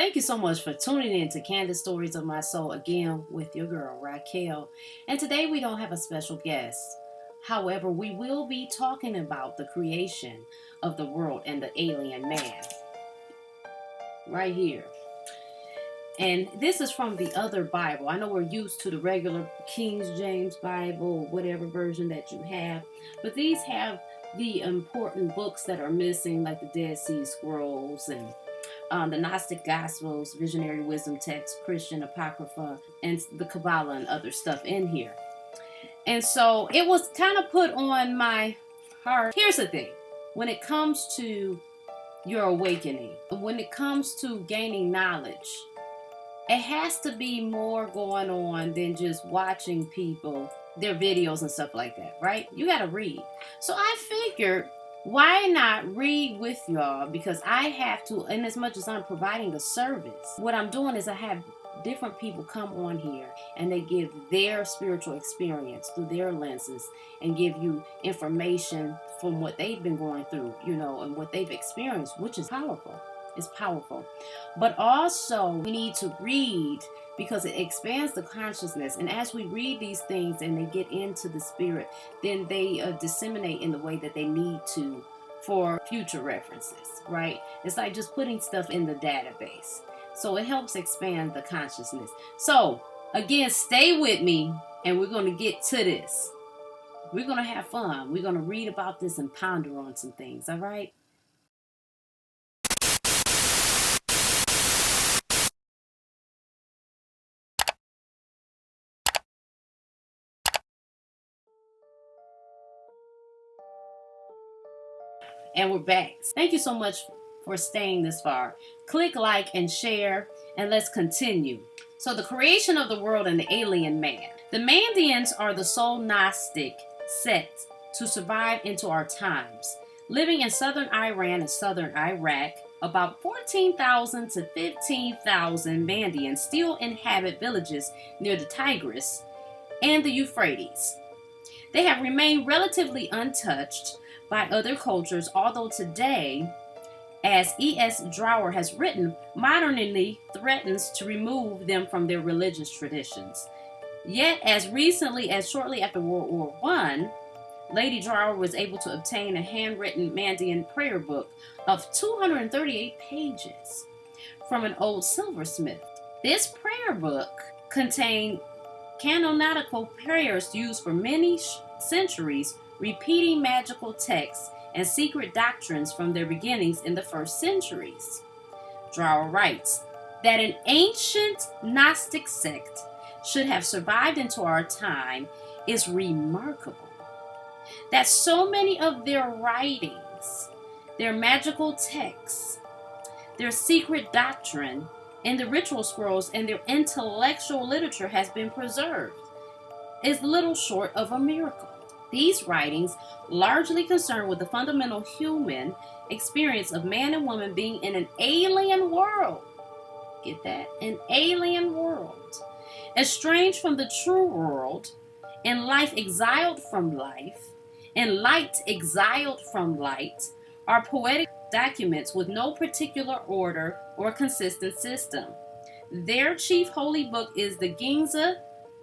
Thank you so much for tuning in to Candid Stories of My Soul again with your girl, Racquel. And today we don't have a special guest. However, we will be talking about the creation of the world and the alien man. Right here. And this is from the other Bible. I know we're used to the regular King James Bible, whatever version that you have. But these have the important books that are missing, like the Dead Sea Scrolls and the Gnostic Gospels, Visionary Wisdom Text, Christian Apocrypha, and the Kabbalah and other stuff in here. And so it was kind of put on my heart. Here's the thing. When it comes to your awakening, when it comes to gaining knowledge, it has to be more going on than just watching people, their videos and stuff like that, right? You got to read. So I figured, why not read with y'all? Because I have to, and as much as I'm providing a service, what I'm doing is I have different people come on here and they give their spiritual experience through their lenses and give you information from what they've been going through, and what they've experienced, which is powerful. It's powerful. But also we need to read because it expands the consciousness. And as we read these things and they get into the spirit, then they disseminate in the way that they need to for future references, right? It's like just putting stuff in the database. So it helps expand the consciousness. So again, stay with me and we're going to get to this. We're going to have fun. We're going to read about this and ponder on some things, all right? And we're back. Thank you so much for staying this far. Click like and share, and let's continue. So the creation of the world and the alien man. The Mandeans are the sole Gnostic sect to survive into our times. Living in southern Iran and southern Iraq, about 14,000 to 15,000 Mandeans still inhabit villages near the Tigris and the Euphrates. They have remained relatively untouched by other cultures, although today, as E.S. Drower has written, modernity threatens to remove them from their religious traditions. Yet, as recently as shortly after World War I, Lady Drower was able to obtain a handwritten Mandean prayer book of 238 pages from an old silversmith. This prayer book contained canonical prayers used for many centuries, repeating magical texts and secret doctrines from their beginnings in the first centuries. Drower writes that an ancient Gnostic sect should have survived into our time is remarkable. That so many of their writings, their magical texts, their secret doctrine, and the ritual scrolls and their intellectual literature has been preserved is little short of a miracle. These writings, largely concerned with the fundamental human experience of man and woman being in an alien world. Get that? An alien world. Estranged from the true world, in life exiled from life, in light exiled from light, are poetic documents with no particular order or consistent system. Their chief holy book is the Ginza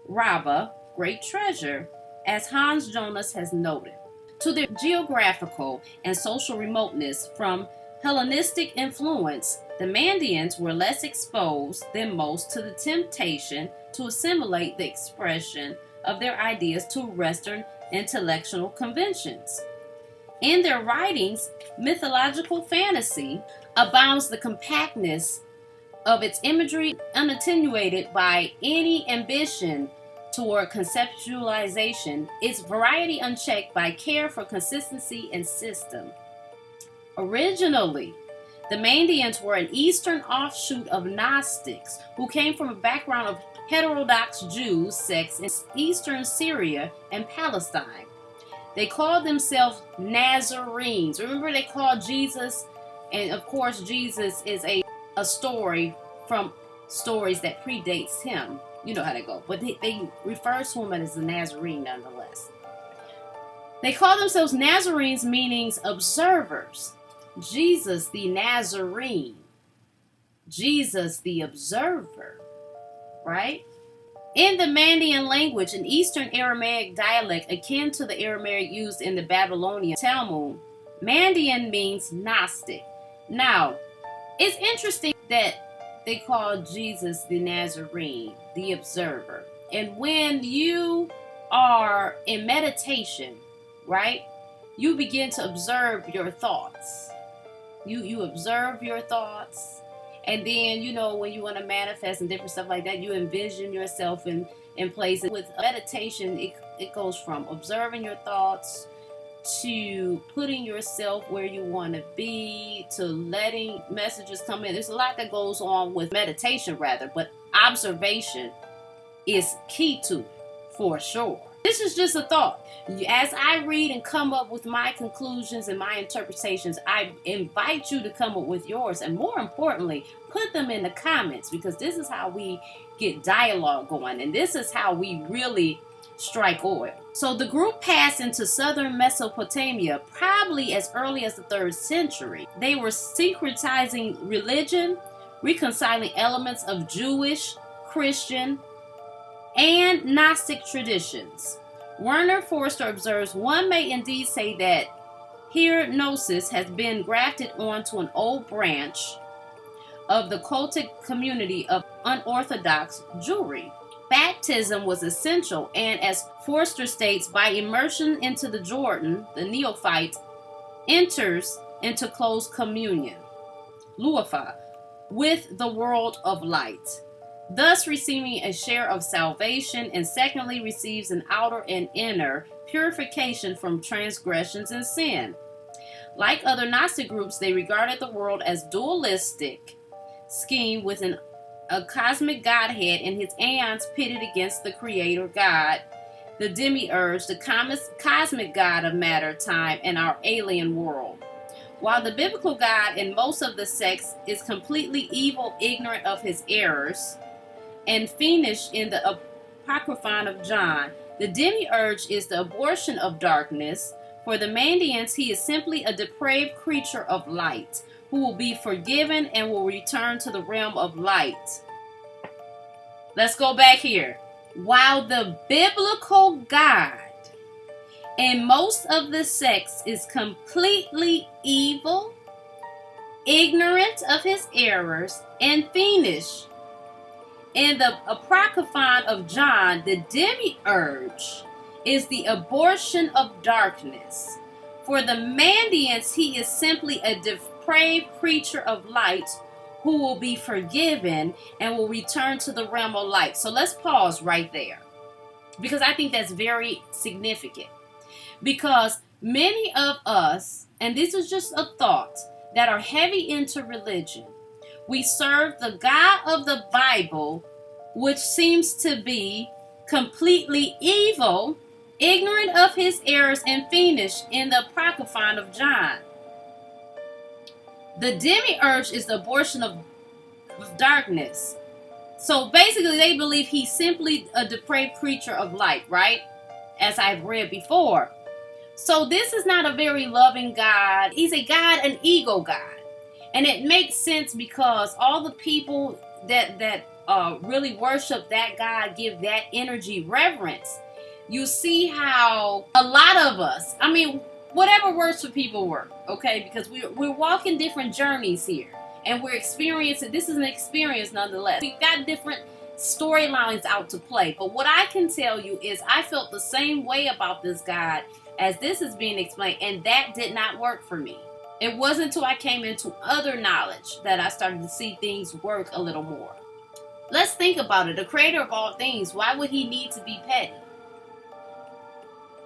Rabbah, Great Treasure, as Hans Jonas has noted. To their geographical and social remoteness from Hellenistic influence, the Mandeans were less exposed than most to the temptation to assimilate the expression of their ideas to Western intellectual conventions. In their writings, mythological fantasy abounds the compactness of its imagery, unattenuated by any ambition toward conceptualization, its variety unchecked by care for consistency and system. Originally, the Mandeans were an Eastern offshoot of Gnostics who came from a background of heterodox Jews sects in Eastern Syria and Palestine. They called themselves Nazarenes. Remember, they called Jesus, and of course Jesus is a story from stories that predates him. You know how they go. But they refer to him as a Nazarene nonetheless. They call themselves Nazarenes, meaning observers. Jesus, the Nazarene, Jesus the observer, right? In the Mandean language, an Eastern Aramaic dialect akin to the Aramaic used in the Babylonian Talmud, Mandean means Gnostic. Now, it's interesting that they call Jesus the Nazarene, the observer. And when you are in meditation, right, you begin to observe your thoughts. You observe your thoughts. And then, when you want to manifest and different stuff like that, you envision yourself in places. With meditation, it goes from observing your thoughts to putting yourself where you want to be, to letting messages come in. There's a lot that goes on with meditation, rather, but observation is key to it, for sure. This is just a thought. As I read and come up with my conclusions and my interpretations, I invite you to come up with yours. And more importantly, put them in the comments, because this is how we get dialogue going. And this is how we really strike oil. So the group passed into southern Mesopotamia probably as early as the 3rd century. They were syncretizing religion, reconciling elements of Jewish, Christian, and Gnostic traditions. Werner Forster observes, one may indeed say that here gnosis has been grafted onto an old branch of the cultic community of unorthodox Jewry. Baptism was essential, and as Forster states, by immersion into the Jordan, the neophyte enters into close communion, luafa, with the world of light, thus receiving a share of salvation, and secondly receives an outer and inner purification from transgressions and sin. Like other Gnostic groups, they regarded the world as dualistic scheme with a cosmic godhead and his aeons pitted against the creator God, the demiurge, the cosmic god of matter, time, and our alien world. While the biblical God in most of the sects is completely evil, ignorant of his errors, and fiendish in the Apocryphon of John, the demiurge is the abortion of darkness. For the Mandeans, he is simply a depraved creature of light, who will be forgiven and will return to the realm of light. Let's go back here. While the biblical God in most of the sects is completely evil, ignorant of his errors, and fiendish, in the Apocryphon of John, the demiurge is the abortion of darkness. For the Mandeans, he is simply a depraved creature of light who will be forgiven and will return to the realm of light. So let's pause right there, because I think that's very significant. Because many of us, and this is just a thought, that are heavy into religion, we serve the God of the Bible, which seems to be completely evil, ignorant of his errors, and fiendish in the Apocryphon of John. The demiurge is the abortion of darkness. So basically, they believe he's simply a depraved creature of light, right? As I've read before. So this is not a very loving God. He's a God, an ego God. And it makes sense because all the people that really worship that God, give that energy reverence. You see how a lot of us, whatever works for people work, okay? Because we're walking different journeys here. And we're experiencing, this is an experience nonetheless. We've got different storylines out to play. But what I can tell you is I felt the same way about this God as this is being explained. And that did not work for me. It wasn't until I came into other knowledge that I started to see things work a little more. Let's think about it. The creator of all things, why would he need to be petty?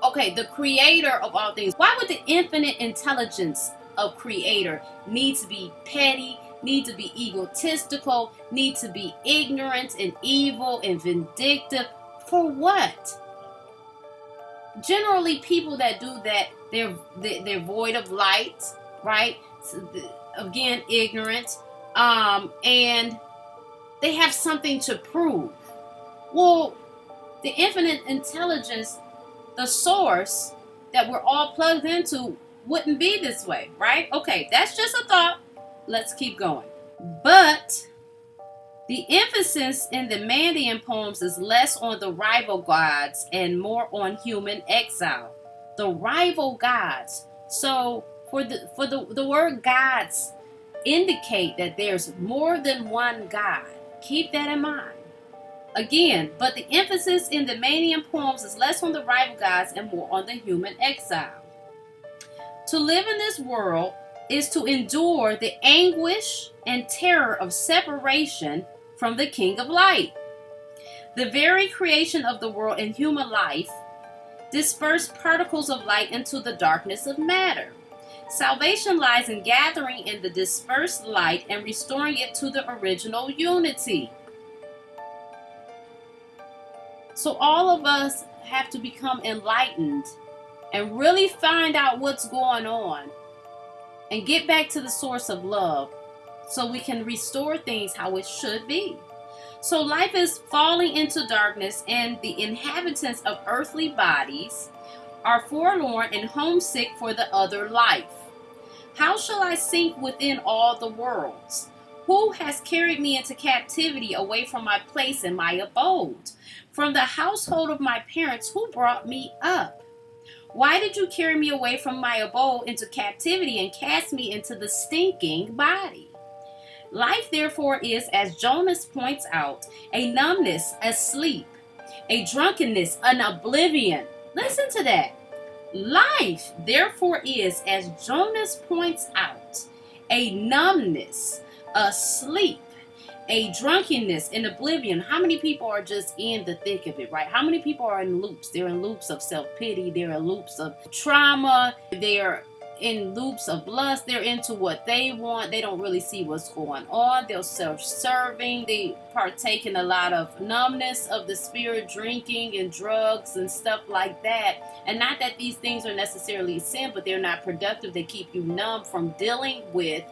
Okay, the creator of all things. Why would the infinite intelligence of creator need to be petty, need to be egotistical, need to be ignorant and evil and vindictive? For what? Generally, people that do that, they're void of light, right? So, again, ignorant, and they have something to prove. Well, the infinite intelligence, the source that we're all plugged into, wouldn't be this way, right? Okay, that's just a thought. Let's keep going. But The emphasis in the Mandean poems is less on the rival gods and more on human exile. The rival gods. So for the word gods indicate that there's more than one god. Keep that in mind. Again, but the emphasis in the Mandean poems is less on the rival gods and more on the human exile. To live in this world is to endure the anguish and terror of separation from the King of Light. The very creation of the world and human life disperse particles of light into the darkness of matter. Salvation lies in gathering in the dispersed light and restoring it to the original unity. So all of us have to become enlightened and really find out what's going on and get back to the source of love, so we can restore things how it should be. So life is falling into darkness, and the inhabitants of earthly bodies are forlorn and homesick for the other life. How shall I sink within all the worlds? Who has carried me into captivity away from my place and my abode? From the household of my parents, who brought me up? Why did you carry me away from my abode into captivity and cast me into the stinking body? Life, therefore, is, as Jonas points out, a numbness, a sleep, a drunkenness, an oblivion. Listen to that. Life, therefore, is, as Jonas points out, a numbness, a sleep, a drunkenness, an oblivion. How many people are just in the thick of it, right? How many people are in loops? They're in loops of self-pity. They're in loops of trauma. They're in loops of lust. They're into what they want. They don't really see what's going on. They're self-serving. They partake in a lot of numbness of the spirit, drinking and drugs and stuff like that. And not that these things are necessarily sin, but they're not productive. They keep you numb from dealing with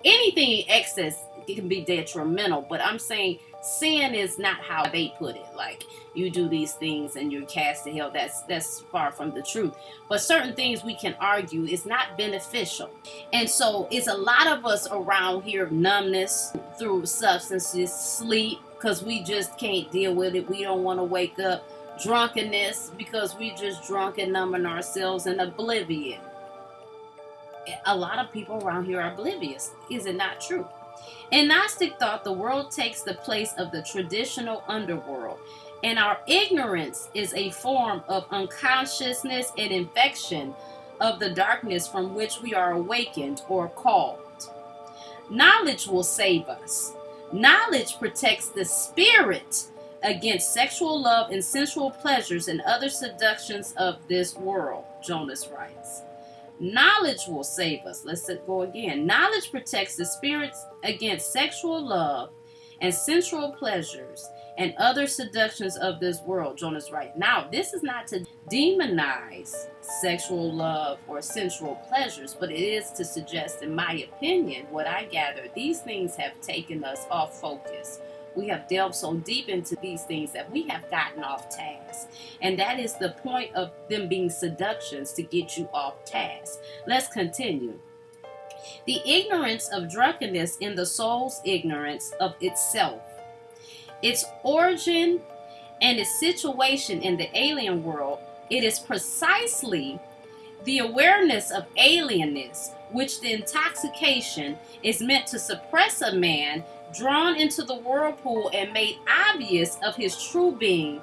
anything in excess. It can be detrimental, but I'm saying sin is not how they put it. Like, you do these things and you're cast to hell. That's far from the truth. But certain things we can argue is not beneficial. And so it's a lot of us around here, numbness through substances, sleep, because we just can't deal with it. We don't want to wake up. Drunkenness, because we just drunk and numbing ourselves, and oblivion. A lot of people around here are oblivious. Is it not true? In Gnostic thought, the world takes the place of the traditional underworld, and our ignorance is a form of unconsciousness and infection of the darkness from which we are awakened or called. Knowledge will save us. Knowledge protects the spirit against sexual love and sensual pleasures and other seductions of this world, Jonas writes. Knowledge will save us. Let's go again. Knowledge protects the spirits against sexual love and sensual pleasures and other seductions of this world, Jonas writes. Now, this is not to demonize sexual love or sensual pleasures, but it is to suggest, in my opinion, what I gather, these things have taken us off focus. We have delved so deep into these things that we have gotten off task. And that is the point of them being seductions, to get you off task. Let's continue. The ignorance of drunkenness in the soul's ignorance of itself, its origin, and its situation in the alien world. It is precisely the awareness of alienness which the intoxication is meant to suppress a man drawn into the whirlpool and made obvious of his true being,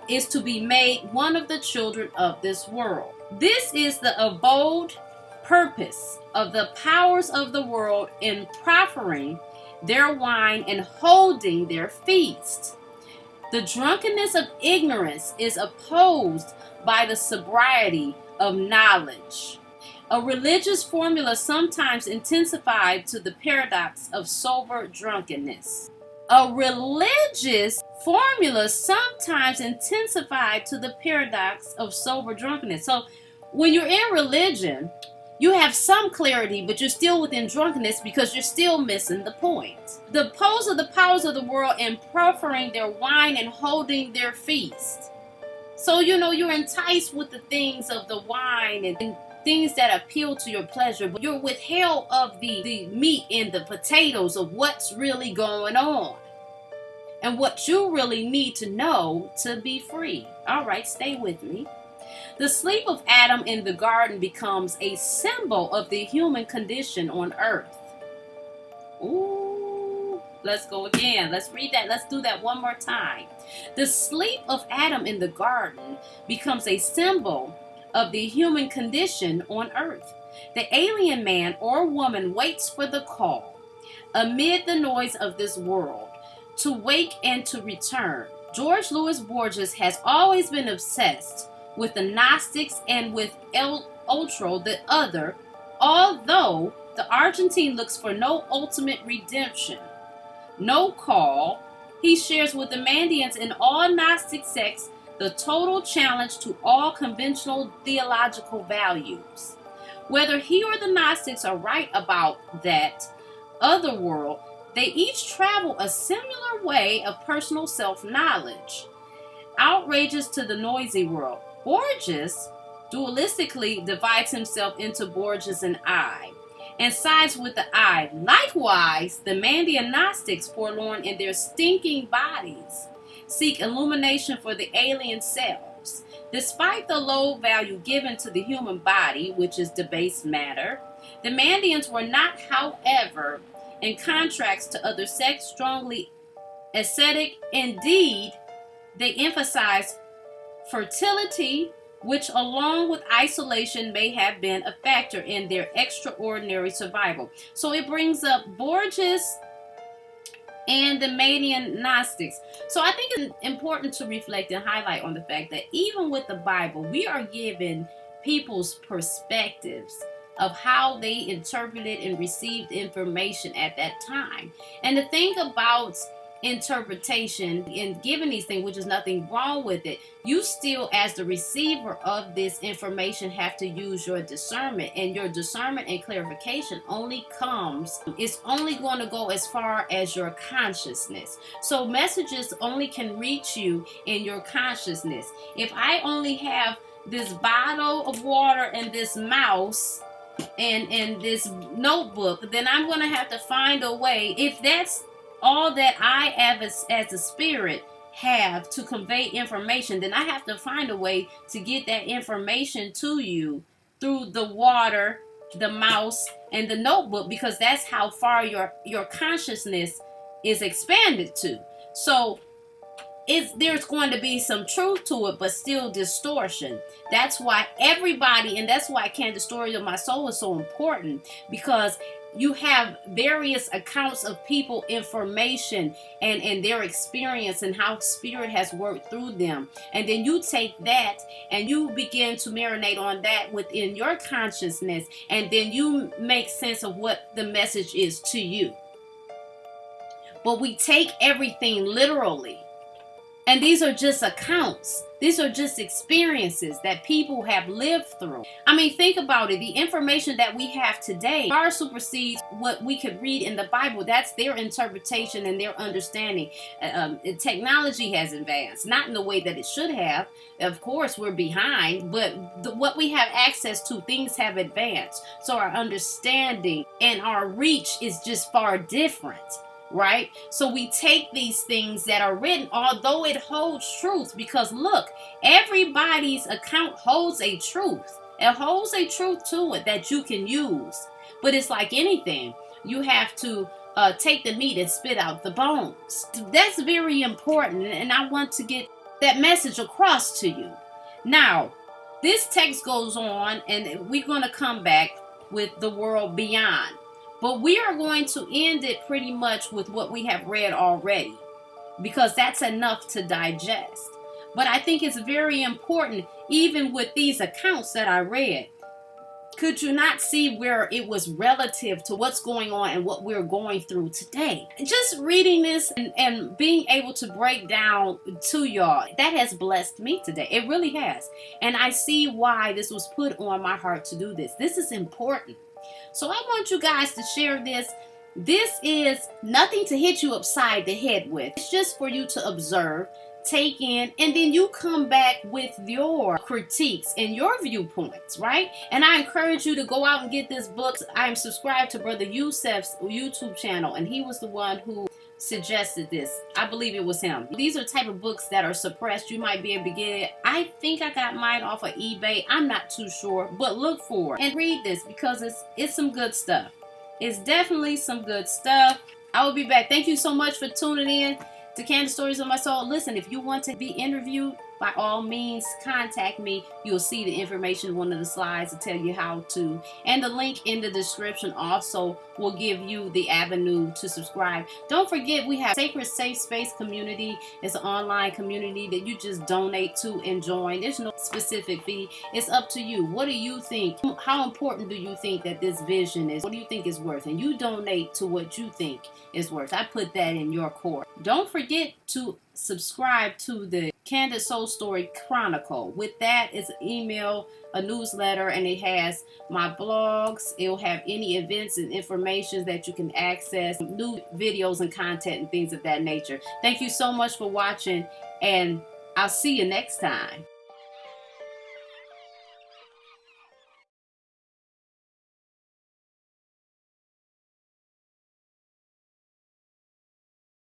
is to be made one of the children of this world. This is the abode purpose of the powers of the world in proffering their wine and holding their feast. The drunkenness of ignorance is opposed by the sobriety of knowledge. A religious formula sometimes intensified to the paradox of sober drunkenness. A religious formula sometimes intensified to the paradox of sober drunkenness. So when you're in religion, you have some clarity, but you're still within drunkenness because you're still missing the point. The pose of the powers of the world in proffering their wine and holding their feast. So, you're enticed with the things of the wine and things that appeal to your pleasure, but you're withheld of the meat and the potatoes of what's really going on. and what you really need to know to be free. All right, stay with me. The sleep of Adam in the garden becomes a symbol of the human condition on earth. Ooh, let's go again. Let's read that. Let's do that one more time. The sleep of Adam in the garden becomes a symbol of the human condition on earth. The alien man or woman waits for the call, amid the noise of this world, to wake and to return. George Louis Borges has always been obsessed with the Gnostics and with El Otro, the other, although the Argentine looks for no ultimate redemption, no call. He shares with the Mandeans and all Gnostic sects the total challenge to all conventional theological values. Whether he or the Gnostics are right about that other world, they each travel a similar way of personal self-knowledge, outrageous to the noisy world. Borges dualistically divides himself into Borges and I, and sides with the I. Likewise, the Mandean Gnostics, forlorn in their stinking bodies, seek illumination for the alien selves. Despite the low value given to the human body, which is debased matter, the Mandeans were not, however, in contrast to other sects, strongly ascetic. Indeed, they emphasized fertility, which along with isolation may have been a factor in their extraordinary survival. So it brings up Borges and the Mandean Gnostics. So I think it's important to reflect and highlight on the fact that even with the Bible, we are given people's perspectives of how they interpreted and received information at that time. And the thing about interpretation and giving these things, which is nothing wrong with it, you still as the receiver of this information have to use your discernment, and your discernment and clarification only comes, it's only going to go as far as your consciousness. So messages only can reach you in your consciousness. If I only have this bottle of water and this mouse and this notebook, then I'm going to have to find a way. If that's all that I as a spirit have to convey information, then I have to find a way to get that information to you through the water, the mouse, and the notebook, because that's how far your consciousness is expanded to. So there's going to be some truth to it, but still distortion. That's why everybody, and that's why Candace Story of My Soul is so important, because you have various accounts of people, information, and their experience and how spirit has worked through them. And then you take that and you begin to marinate on that within your consciousness, and then you make sense of what the message is to you. But we take everything literally. And these are just accounts. These are just experiences that people have lived through. I mean, think about it. The information that we have today far supersedes what we could read in the Bible. That's their interpretation and their understanding. Technology has advanced, not in the way that it should have. Of course, we're behind, but what we have access to, things have advanced. So our understanding and our reach is just far different. Right? So we take these things that are written, although it holds truth, because look, everybody's account holds a truth. It holds a truth to it that you can use. But it's like anything. You have to take the meat and spit out the bones. That's very important, and I want to get that message across to you. Now, this text goes on, and we're going to come back with the world beyond. But we are going to end it pretty much with what we have read already, because that's enough to digest. But I think it's very important, even with these accounts that I read, could you not see where it was relative to what's going on and what we're going through today? Just reading this and being able to break down to y'all, that has blessed me today. It really has. And I see why this was put on my heart to do this. This is important. So I want you guys to share this. This is nothing to hit you upside the head with. It's just for you to observe, take in, and then you come back with your critiques and your viewpoints, right? And I encourage you to go out and get this book. I am subscribed to Brother Yusef's YouTube channel, and he was the one who suggested this. I believe it was him. These are type of books that are suppressed. You might be able to get it. I think I got mine off of eBay. I'm not too sure, but look for it and read this because it's some good stuff. It's definitely some good stuff. I will be back. Thank you so much for tuning in to Candace Stories of My Soul. Listen, if you want to be interviewed, by all means, contact me. You'll see the information in one of the slides to tell you how to. And the link in the description also will give you the avenue to subscribe. Don't forget, we have Sacred Safe Space Community. It's an online community that you just donate to and join. There's no specific fee. It's up to you. What do you think? How important do you think that this vision is? What do you think is worth? And you donate to what you think is worth. I put that in your court. Don't forget to subscribe to the Candace Soul Story Chronicle. With that, it's an email, a newsletter, and it has my blogs. It'll have any events and information that you can access, new videos and content and things of that nature. Thank you so much for watching, and I'll see you next time.